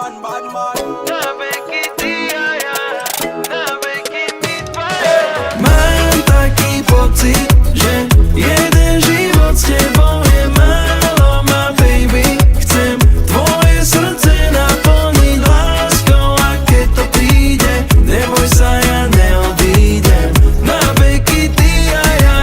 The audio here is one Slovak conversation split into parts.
bad man. Mám taký pocit, že jeden život s tebou je málo, my baby. Chcem tvoje srdce naplniť láskou a keď to príde, neboj sa, ja neodídem. Na veky ty a ja,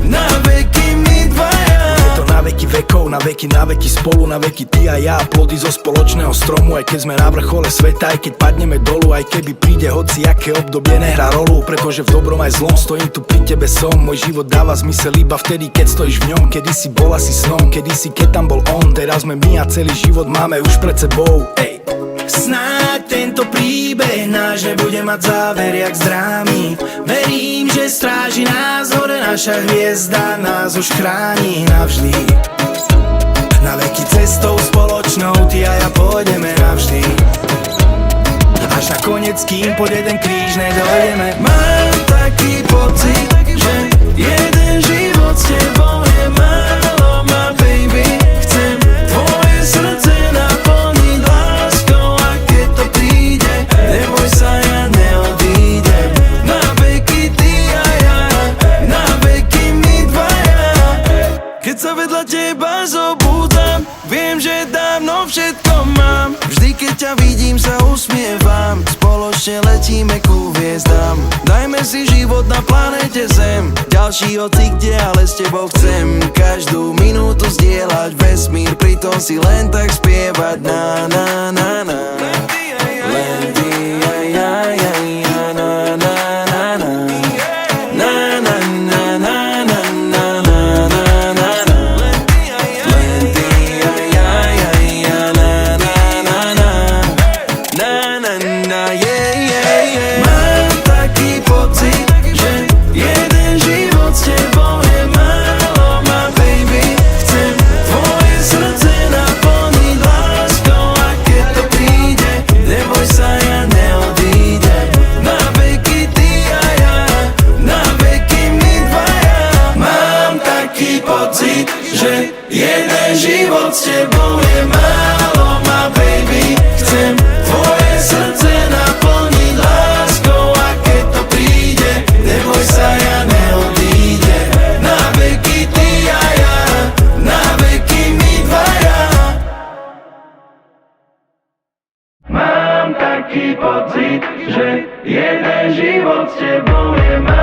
na veky my dvaja. Je to na veky vekov, na veky spolu, na veky ty a ja. Plody zo spoločného stromu, aj keď sme na vrchole sveta, aj keď padneme dolu, aj keby príde hoci aké obdobie, nehrá rolu, pretože v dobrom aj zlom stojím tu pri tebe som. Môj život dáva zmysel iba vtedy, keď stojíš v ňom. Kedysi bol asi snom, kedysi keď tam bol on, teraz sme my a celý život máme už pred sebou. Ej. Snáď tento príbeh náš nebude mať záver jak z drámy. Verím, že stráži nás hore naša hviezda, nás už chráni navždy. Na veky cestou spoločnou ty a ja pôjdeme navždy. Až na koniec, kým pod jeden kríž nedojdeme. Mám taký pocit, že jeden život s tebou je málo, my baby. Chcem tvoje srdce naplniť láskou a keď to príde, neboj sa, ja neodídem. Na veky ty a ja, na veky my dvaja. Keď sa vedľa teba zobúdzam, viem, že dávno všetko mám. Vždy, keď ťa vidím, sa usmievam. Spoločne letíme ku hviezdám. Dajme si život na planete Zem. Ďalší hoci kde, ale s tebou chcem každú minútu zdieľať vesmír, pritom si len tak spievať na na na na. Len ty a ja, ja, ja, na na na na. Na na na na na na na na na na. Len ty a ja, ja, ja, na na na na. Na na na, yeah, yeah, yeah. Mám taký pocit, že jeden život s tebou je málo, my baby. Chcem tvoje srdce naplniť láskou a keď to príde, neboj sa, ja neodídem. Na veky ty a ja, na veky my dvaja. Mám taký pocit, že jeden život s tebou je málo, my baby. Chcem tvoje srdce naplniť láskou a keď to príde, neboj sa, ja neodídem. Na veky ty a ja, na veky my dvaja. Mám taký pocit, že jeden život s tebou je málo.